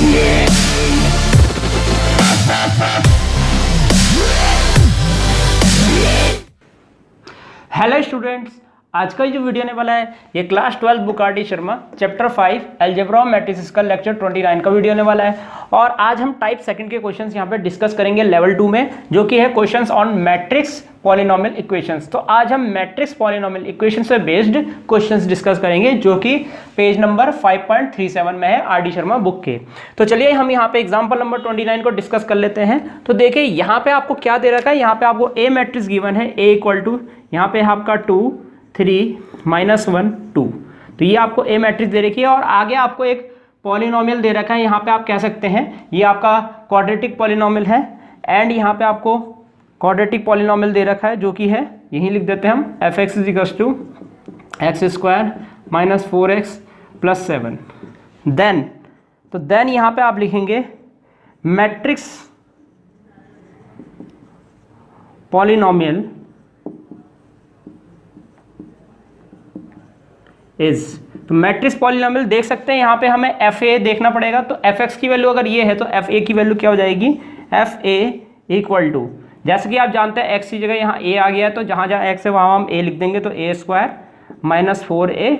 Hello students, आज का जो वीडियो आने वाला है ये class 12 book R D Sharma chapter 5 algebra matrices का लेक्चर 29 का वीडियो आने वाला है। और आज हम टाइप सेकंड के क्वेश्चंस यहाँ पे डिस्कस करेंगे लेवल 2 में, जो कि है questions on matrix polynomial equations. तो आज हम मैट्रिक्स पॉलिनोमियल इक्वेशंस पे बेस्ड क्वेश्चंस डिस्कस करेंगे, जो कि पेज नंबर 5.37 में है आर डी शर्मा बुक के। तो चलिए हम यहाँ पे एग्जाम्पल नंबर 29 को डिस्कस कर लेते हैं। तो देखिए यहाँ पे आपको क्या दे रखा है, यहाँ पे आपको ए मैट्रिक्स गिवन है, ए इक्वल टू यहाँ पे आपका 2 3 -1 2। तो ये आपको ए मैट्रिक्स दे रखी है और आगे आपको एक पॉलिनोमियल दे रखा है। यहाँ पे आप कह सकते हैं ये आपका क्वाड्रेटिक पॉलिनोमियल है, एंड यहाँ पे आपको क्वाड्रेटिक पॉलिनोमियल दे रखा है, जो कि है यही लिख देते हैं हम f(x) = x² - 4x + 7। देन यहाँ पे आप लिखेंगे मैट्रिक्स पॉलिनोमियल इज। तो मैट्रिक्स पॉलिनोमियल देख सकते हैं यहाँ पे हमें एफ ए देखना पड़ेगा। तो एफ एक्स की वैल्यू अगर ये है तो एफ ए की वैल्यू क्या हो जाएगी, एफ ए इक्वल टू, जैसे कि आप जानते हैं एक्स की जगह यहाँ ए आ गया है, तो जहाँ जहाँ एक्स है वहाँ हम ए लिख देंगे, तो a² - 4a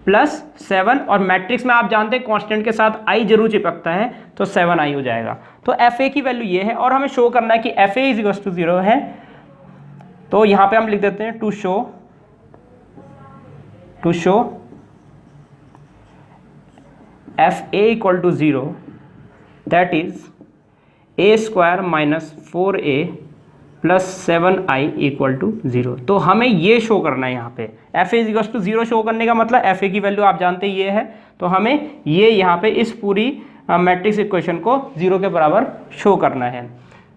+ 7। और मैट्रिक्स में आप जानते हैं कांस्टेंट के साथ i जरूर चिपकता है, तो 7i हो जाएगा। तो एफ ए की वैल्यू ये है और हमें शो करना है कि एफ ए = 0 है। तो यहाँ पे हम लिख देते हैं to show f a = 0, that is a² - 4a + 7i = 0। तो हमें ये शो करना है यहाँ पे एफ ए = 0 शो करने का मतलब एफ ए की वैल्यू आप जानते हैं ये है, तो हमें ये यहाँ पे इस पूरी मैट्रिक्स इक्वेशन को 0 के बराबर शो करना है।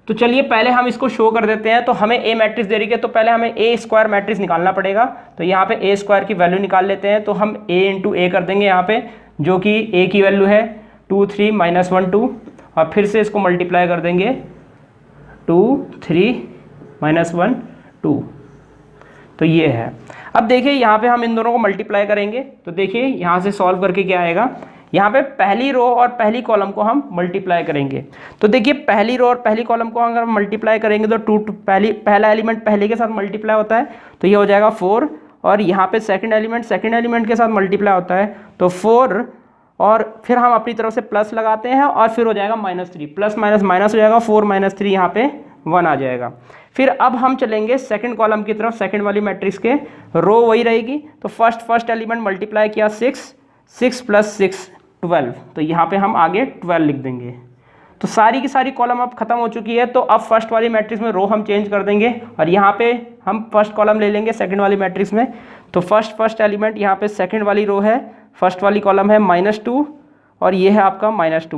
तो चलिए पहले हम इसको शो कर देते हैं। तो हमें ए मैट्रिक्स दे रही है, तो पहले हमें a² मैट्रिक्स निकालना पड़ेगा। तो यहाँ पे a² की वैल्यू निकाल लेते हैं। तो हम a × a कर देंगे यहाँ पे, जो कि a की वैल्यू है 2 3 -1 2, और फिर से इसको मल्टीप्लाई कर देंगे 2 3 -1 2। तो ये है। अब देखिए यहाँ पे हम इन दोनों को मल्टीप्लाई करेंगे। तो देखिए यहाँ से सॉल्व करके क्या आएगा, यहाँ पे पहली रो और पहली कॉलम को हम मल्टीप्लाई करेंगे। तो देखिए पहली रो और पहली कॉलम को अगर हम मल्टीप्लाई करेंगे तो पहला एलिमेंट पहले के साथ मल्टीप्लाई होता है, तो ये हो जाएगा 4। और यहाँ पे सेकंड एलिमेंट के साथ मल्टीप्लाई होता है, तो 4, और फिर हम अपनी तरफ से प्लस लगाते हैं और फिर हो जाएगा -3, प्लस माइनस माइनस हो जाएगा, 4 - 3 यहाँ पे 1 आ जाएगा। फिर अब हम चलेंगे सेकंड कॉलम की तरफ, सेकंड वाली मैट्रिक्स के रो वही रहेगी। तो फर्स्ट एलिमेंट मल्टीप्लाई किया 6 + 6 12, तो यहाँ पे हम आगे 12 लिख देंगे। तो सारी की सारी कॉलम अब खत्म हो चुकी है। तो अब फर्स्ट वाली मैट्रिक्स में रो हम चेंज कर देंगे और यहाँ पे हम फर्स्ट कॉलम ले लेंगे सेकंड वाली मैट्रिक्स में। तो फर्स्ट एलिमेंट यहाँ पे सेकंड वाली रो है, फर्स्ट वाली कॉलम है -2, और ये है आपका -2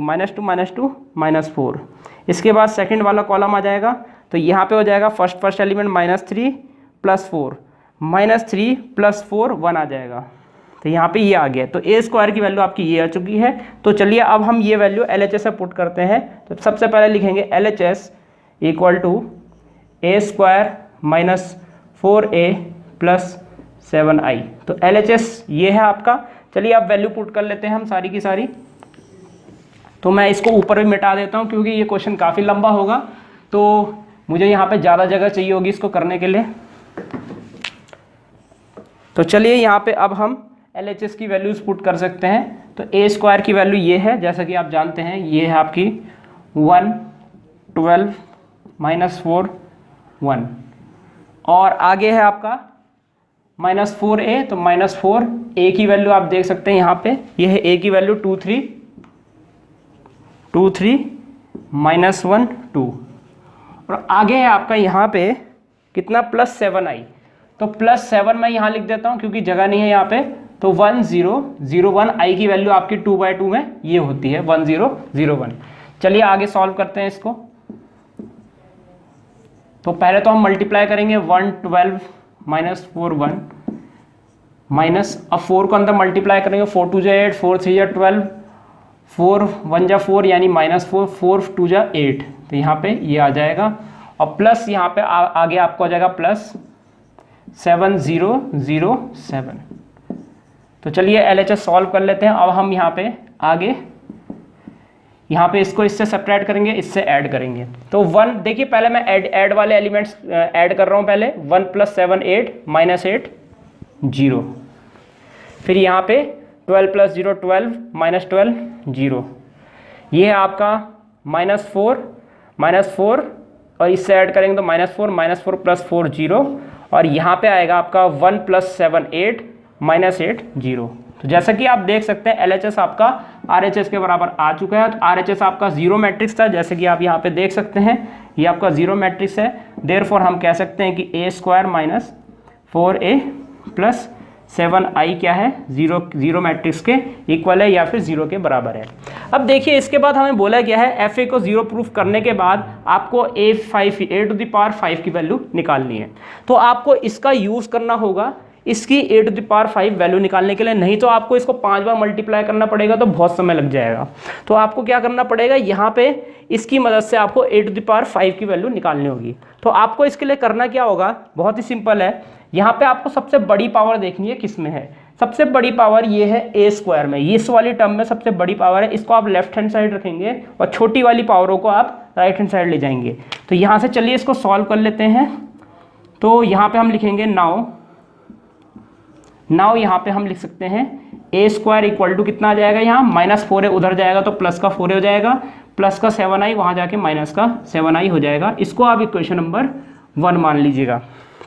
-4। इसके बाद सेकंड वाला कॉलम आ जाएगा, तो यहाँ पे हो जाएगा फर्स्ट एलिमेंट -3 + 4, -3 + 4 1 आ जाएगा। तो यहाँ पे ये आ गया। तो a² की वैल्यू आपकी ये आ चुकी है। तो चलिए अब हम ये वैल्यू LHS में पुट करते हैं। तो सबसे पहले लिखेंगे LHS = a² - 4a + 7i। तो LHS ये है आपका। चलिए अब वैल्यू पुट कर लेते हैं हम सारी की सारी। तो मैं इसको ऊपर भी मिटा देता हूँ क्योंकि ये क्वेश्चन काफ़ी लंबा होगा, तो मुझे यहाँ पे ज़्यादा जगह चाहिए होगी इसको करने के लिए। तो चलिए यहाँ पे अब हम LHS की वैल्यूज पुट कर सकते हैं। तो a² की वैल्यू ये है, जैसा कि आप जानते हैं ये है आपकी 1 12 -4 1, और आगे है आपका -4a। तो -4 a की वैल्यू आप देख सकते हैं यहाँ पे, ये है a की वैल्यू 2 3 -1 2, और आगे है आपका यहाँ पे कितना +7i। तो +7 मैं यहाँ लिख देता हूँ क्योंकि जगह नहीं है यहाँ पे। तो 1 0 0 1 i की वैल्यू आपकी 2/2 में ये होती है 1 0 0 1। चलिए आगे सॉल्व करते हैं इसको। तो पहले तो हम मल्टीप्लाई करेंगे 1 12 -4 1 माइनस, अब 4 को अंदर मल्टीप्लाई करेंगे, 4 2 8 4 3 12 4 1 4 यानी -4 4 2 8। तो यहाँ पे ये आ जाएगा, और प्लस यहाँ पे आगे आपको आ जाएगा +7 0 0 7। तो चलिए LHS सॉल्व कर लेते हैं। अब हम यहाँ पे आगे यहाँ पे इसको इससे सब्ट्रैक्ट करेंगे, इससे ऐड करेंगे। तो 1 देखिए पहले मैं ऐड वाले एलिमेंट्स ऐड कर रहा हूँ पहले। 1 + 7 8 - 8 0। फिर यहाँ पे 12 + 0 12 - 12 0। ये है आपका -4 और इससे ऐड करेंगे तो -4 + 4 0। और यहाँ पे आएगा आपका 1 + 7 8 - 8 0। तो जैसा कि आप देख सकते हैं LHS आपका RHS के बराबर आ चुका है। तो RHS आपका 0 मैट्रिक्स था, जैसे कि आप यहाँ पे देख सकते हैं ये आपका 0 मैट्रिक्स है। देयरफॉर हम कह सकते हैं कि A² - 4A + 7I क्या है, 0 मैट्रिक्स के इक्वल है या फिर 0 के बराबर है। अब देखिए इसके बाद हमें बोला गया है FA को 0 प्रूफ करने के बाद आपको A⁵ की वैल्यू निकालनी है। तो आपको इसका यूज़ करना होगा इसकी A⁵ वैल्यू निकालने के लिए, नहीं तो आपको इसको 5 बार मल्टीप्लाई करना पड़ेगा तो बहुत समय लग जाएगा। तो आपको क्या करना पड़ेगा, यहाँ पे इसकी मदद से आपको A⁵ की वैल्यू निकालनी होगी। तो आपको इसके लिए करना क्या होगा, बहुत ही सिंपल है। यहाँ पे आपको सबसे बड़ी पावर देखनी है किस में है। सबसे बड़ी पावर ये है A² में, इस वाली टर्म में सबसे बड़ी पावर है। इसको आप लेफ्ट हैंड साइड रखेंगे और छोटी वाली पावरों को आप राइट हैंड साइड ले जाएंगे। तो यहाँ से चलिए इसको सॉल्व कर लेते हैं। तो यहाँ पे हम लिखेंगे नाउ यहाँ पे हम लिख सकते हैं A² = कितना आ जाएगा, यहाँ -4 है, उधर जाएगा तो प्लस का 4 हो जाएगा, प्लस का 7i, वहाँ जाके माइनस का 7i हो जाएगा। इसको आप इक्वेशन नंबर 1 मान लीजिएगा।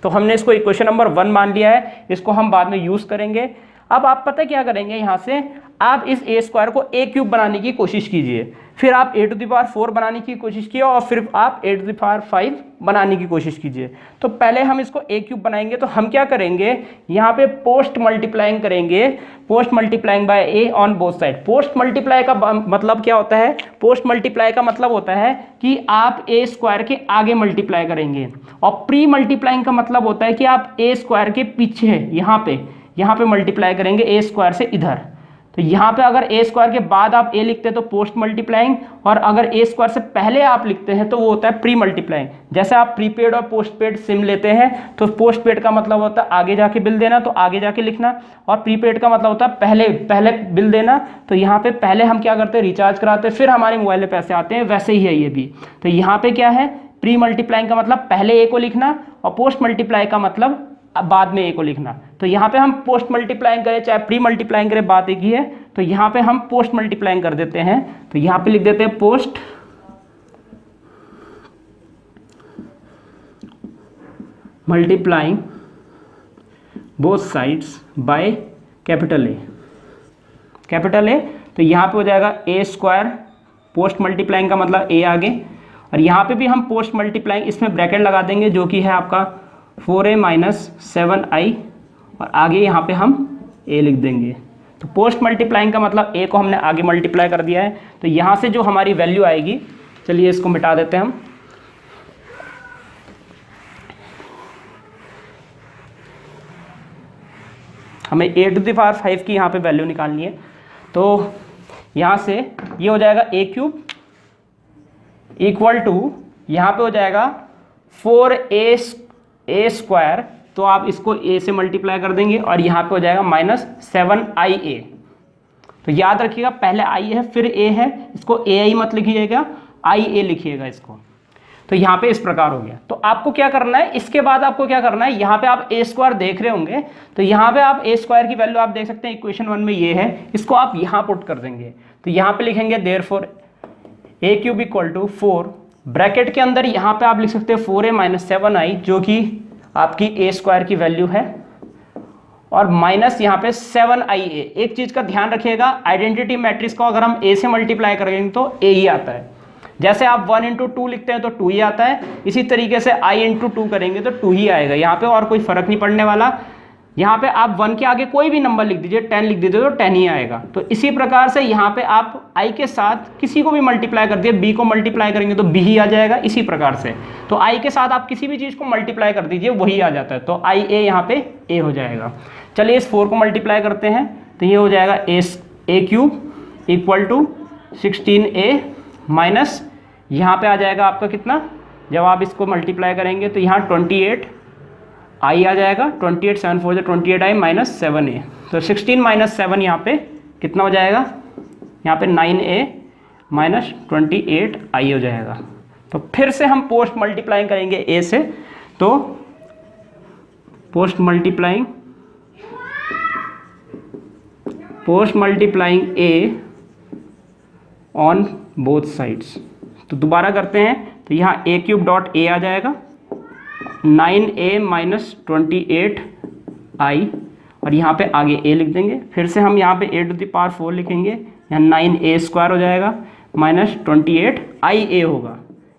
तो हमने इसको इक्वेशन नंबर 1 मान लिया है, इसको हम बाद में यूज़ करेंगे। अब आप पता क्या करेंगे, यहाँ से आप इस A² को A³ बनाने की कोशिश कीजिए, फिर आप A⁴ बनाने की कोशिश कीजिए और फिर आप A⁵ बनाने की कोशिश कीजिए। तो पहले हम इसको A³ बनाएंगे। तो हम क्या करेंगे, यहाँ पे पोस्ट मल्टीप्लाइंग करेंगे, post multiplying by A on both side. Post multiply का मतलब क्या होता है, पोस्ट मल्टीप्लाई का मतलब होता है कि आप A² के आगे मल्टीप्लाई करेंगे, और प्री मल्टीप्लाइंग का मतलब होता है कि आप A² के पीछे यहाँ पे मल्टीप्लाई करेंगे A² से इधर। तो यहाँ पे अगर A² के बाद आप A लिखते हैं तो पोस्ट मल्टीप्लाइंग, और अगर A² से पहले आप लिखते हैं तो वो होता है प्री मल्टीप्लाइंग। जैसे आप प्रीपेड और पोस्टपेड सिम लेते हैं तो पोस्टपेड का मतलब होता है आगे जाके बिल देना, तो आगे जाके लिखना, और प्रीपेड का मतलब होता है पहले बिल देना। तो यहाँ पे पहले हम क्या करते हैं, रिचार्ज कराते हैं, फिर हमारे मोबाइल में पैसे आते हैं, वैसे ही है ये भी। तो यहाँ पे क्या है, प्री मल्टीप्लाइंग का मतलब पहले A को लिखना, और पोस्ट मल्टीप्लाई का मतलब बाद में A को लिखना। तो यहाँ पे हम पोस्ट मल्टीप्लाइंग करें चाहे प्री मल्टीप्लाइंग करें, बात एक ही है। तो यहाँ पे हम पोस्ट मल्टीप्लाइंग कर देते हैं। तो यहाँ पे लिख देते हैं post multiplying both sides by capital A। तो यहाँ पे हो जाएगा A², पोस्ट मल्टीप्लाइंग का मतलब A आगे, और यहाँ पे भी हम पोस्ट मल्टीप्लाइंग इसमें ब्रैकेट लगा देंगे जो कि है आपका 4A - 7i, और आगे यहाँ पे हम A लिख देंगे। तो पोस्ट मल्टीप्लाइंग का मतलब A को हमने आगे मल्टीप्लाई कर दिया है। तो यहाँ से जो हमारी वैल्यू आएगी, चलिए इसको मिटा देते हैं हम। हमें A⁵ की यहाँ पे वैल्यू निकालनी है। तो यहाँ से ये हो जाएगा A³ = यहाँ पे हो जाएगा 4A²। तो आप इसको A से मल्टीप्लाई कर देंगे और यहाँ पे हो जाएगा -7IA। तो याद रखिएगा पहले I है फिर A है, इसको AI मत लिखिएगा, IA लिखिएगा इसको। तो यहाँ पे इस प्रकार हो गया। तो आपको क्या करना है, इसके बाद आपको क्या करना है, यहाँ पे आप A² देख रहे होंगे, तो यहाँ पे आप A² की वैल्यू आप देख सकते हैं इक्वेशन 1 में ये है, इसको आप यहाँ पुट कर देंगे। तो यहाँ पे लिखेंगे देयरफॉर A³ = 4, ब्रैकेट के अंदर यहाँ पे आप लिख सकते हैं 4A - 7i जो कि आपकी A² की वैल्यू है, और माइनस यहाँ पे 7IA। एक चीज़ का ध्यान रखिएगा, आइडेंटिटी मैट्रिक्स को अगर हम A से मल्टीप्लाई करेंगे तो A ही आता है। जैसे आप 1 × 2 लिखते हैं तो 2 ही आता है, इसी तरीके से I × 2 करेंगे तो 2 ही आएगा। यहाँ पे और कोई फर्क नहीं पड़ने वाला। यहाँ पे आप 1 के आगे कोई भी नंबर लिख दीजिए, 10 लिख दीजिए तो 10 ही आएगा। तो इसी प्रकार से यहाँ पे आप I के साथ किसी को भी मल्टीप्लाई कर दिए, B को मल्टीप्लाई करेंगे तो B ही आ जाएगा। इसी प्रकार से तो I के साथ आप किसी भी चीज़ को मल्टीप्लाई कर दीजिए, वही आ जाता है। तो IA यहाँ पे A हो जाएगा। चलिए इस 4 को मल्टीप्लाई करते हैं, तो ये हो जाएगा A³ = 16A माइनस यहाँ पे आ जाएगा आपका कितना, जब आप इसको मल्टीप्लाई करेंगे तो यहाँ 28I आ जाएगा, 28 7 4 28i - 7A। तो 16 - 7 यहाँ पे कितना हो जाएगा, यहाँ पे 9A माइनस 28i हो जाएगा। तो फिर से हम पोस्ट मल्टीप्लाइंग करेंगे a से, तो post multiplying a on both sides. तो दोबारा करते हैं, तो यहाँ a क्यूब डॉट a आ जाएगा 9a माइनस 28i, और यहाँ पे आगे a लिख देंगे। फिर से हम यहाँ पे a टू द पावर 4 लिखेंगे, यहाँ 9a स्क्वायर हो जाएगा माइनस 28ia होगा,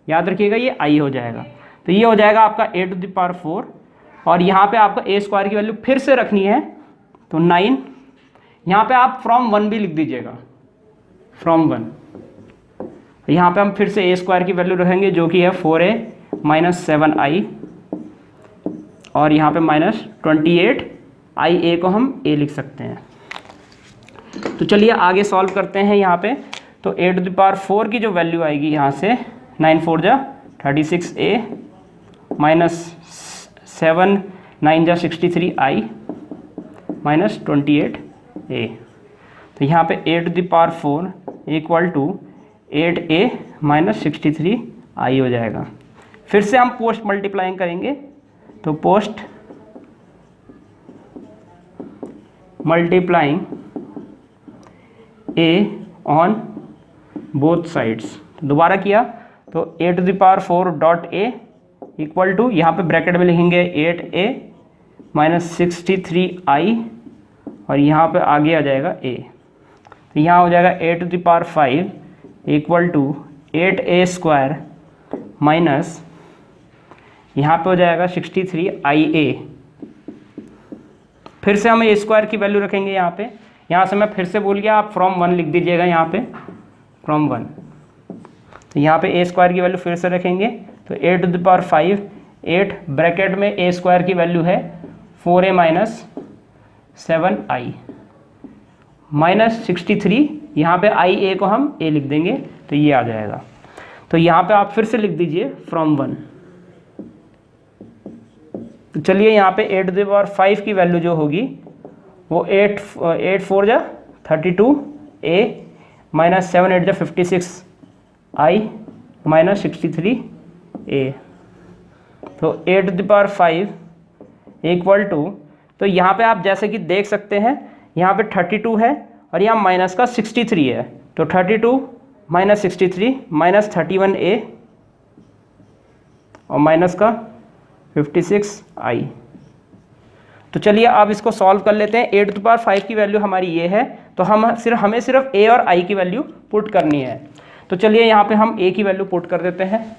याद रखिएगा ये i हो जाएगा। तो ये हो जाएगा आपका a टू द पावर 4, और यहाँ पे आपका a स्क्वायर की वैल्यू फिर से रखनी है, तो 9, यहाँ पे आप फ्रॉम 1 भी लिख दीजिएगा, फ्रॉम 1। यहाँ पे हम फिर से a स्क्वायर की वैल्यू रखेंगे जो कि है 4a माइनस 7i, और यहाँ पे माइनस 28ia को हम a लिख सकते हैं। तो चलिए आगे सॉल्व करते हैं यहाँ पे। तो a टू द पावर 4 की जो वैल्यू आएगी यहाँ से 9 4 जा 36a माइनस 7 9 जा 63i माइनस 28a। तो यहाँ पे a to the power 4 equal to 8a minus 63i हो जाएगा। फिर से हम पोस्ट मल्टीप्लाइंग करेंगे, तो post multiplying a on both sides. दोबारा किया, तो a to the power 4 dot a equal to, यहाँ पे ब्रैकेट में लिखेंगे 8a माइनस 63i, और यहाँ पे आगे आ जाएगा a। तो यहाँ हो जाएगा a to the power 5 equal to 8a square minus, यहाँ पे हो जाएगा 63ia। फिर से हम a स्क्वायर की वैल्यू रखेंगे यहाँ पे, यहाँ से मैं फिर से बोल गया, आप फ्रॉम 1 लिख दीजिएगा यहाँ पे, फ्रॉम 1। तो यहाँ पे a स्क्वायर की वैल्यू फिर से रखेंगे, तो a to the power 5 8 bracket में a स्क्वायर की वैल्यू है 4a माइनस 7i माइनस 63, यहाँ पे ia को हम a लिख देंगे, तो ये आ जाएगा। तो यहाँ पे आप फिर से लिख दीजिए फ्रॉम 1। तो चलिए यहाँ पे a टू द पावर 5 की वैल्यू जो होगी वो 8 4 जा 32a माइनस 7 8 जा 56i माइनस 63a। तो a to the power 5 equal to, तो यहाँ पे आप जैसे कि देख सकते हैं यहाँ पे 32 है और यहाँ माइनस का 63 है, तो 32 माइनस 63 माइनस 31a और माइनस का 56i। तो चलिए अब इसको सॉल्व कर लेते हैं। a टू द पावर 5 की वैल्यू हमारी ये है, तो हमें सिर्फ a और i की वैल्यू पुट करनी है। तो चलिए यहाँ पे हम a की वैल्यू पुट कर देते हैं।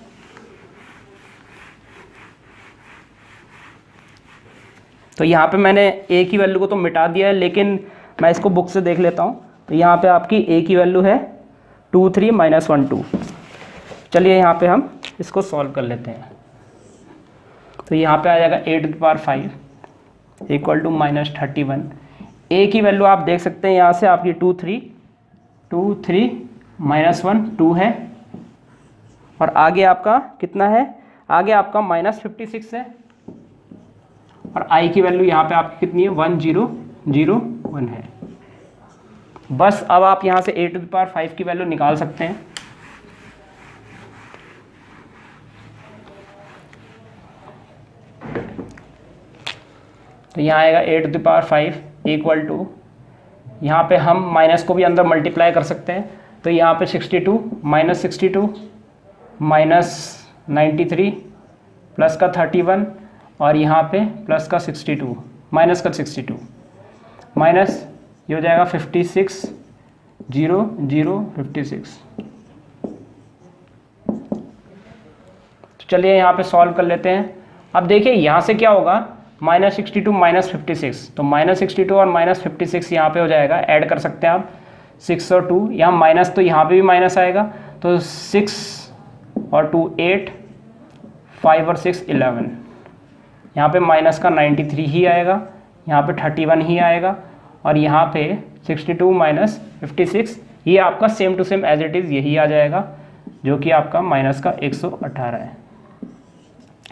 तो यहाँ पे मैंने a की वैल्यू को तो मिटा दिया है, लेकिन मैं इसको बुक से देख लेता हूँ। तो यहाँ पे आपकी a की वैल्यू है 2 3 माइनस 1 2। चलिए यहाँ पे हम इसको सॉल्व कर लेते हैं। तो यहाँ पे आ जाएगा a to the power 5 equal to minus 31। a की वैल्यू आप देख सकते हैं यहाँ से आपकी 2 3 माइनस 1 2 है, और आगे आपका कितना है, आगे आपका माइनस 56 है, और i की वैल्यू यहाँ पे आपकी कितनी है 1 0 0 1 है। बस अब आप यहाँ से a टू द पावर 5 की वैल्यू निकाल सकते हैं। तो यहाँ आएगा a to the power 5 equal to, यहाँ पे हम माइनस को भी अंदर मल्टीप्लाई कर सकते हैं। तो यहाँ पे 62 माइनस 62 माइनस 93 प्लस का 31, और यहाँ पे प्लस का 62 माइनस का 62 माइनस ये हो जाएगा 56 0 0 56। तो चलिए यहाँ पे सॉल्व कर लेते हैं। अब देखिए यहाँ से क्या होगा, माइनस 62 माइनस 56, तो माइनस 62 और माइनस 56 यहाँ पे हो जाएगा, ऐड कर सकते हैं आप 6 और 2, यहाँ माइनस तो यहाँ पे भी माइनस आएगा, तो 6 और 2 8 5 और 6 11, यहाँ पे माइनस का 93 ही आएगा, यहाँ पे 31 ही आएगा, और यहाँ पे 62 माइनस 56 ये आपका same to same as it is यही आ जाएगा, जो कि आपका माइनस का 118 है।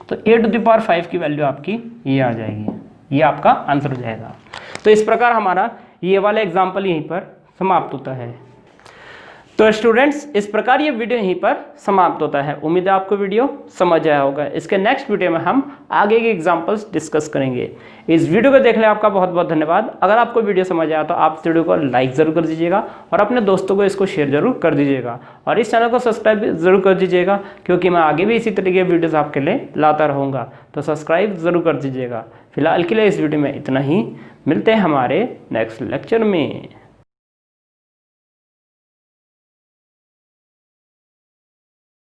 तो a टू द पावर 5 की वैल्यू आपकी ये आ जाएगी, ये आपका आंसर हो जाएगा। तो इस प्रकार हमारा ये वाला एग्जाम्पल यहीं पर समाप्त होता है। तो स्टूडेंट्स, इस प्रकार ये वीडियो यहीं पर समाप्त होता है। उम्मीद है आपको वीडियो समझ आया होगा। इसके नेक्स्ट वीडियो में हम आगे के एग्जांपल्स डिस्कस करेंगे। इस वीडियो को देखने आपका बहुत बहुत धन्यवाद। अगर आपको वीडियो समझ आया तो आप इस वीडियो को लाइक ज़रूर कर दीजिएगा और अपने दोस्तों को इसको शेयर जरूर कर दीजिएगा और इस चैनल को सब्सक्राइब ज़रूर कर दीजिएगा, क्योंकि मैं आगे भी इसी तरीके के वीडियोज़ आपके लिए लाता रहूँगा। तो सब्सक्राइब ज़रूर कर दीजिएगा। फिलहाल के लिए इस वीडियो में इतना ही। मिलते हैं हमारे नेक्स्ट लेक्चर में।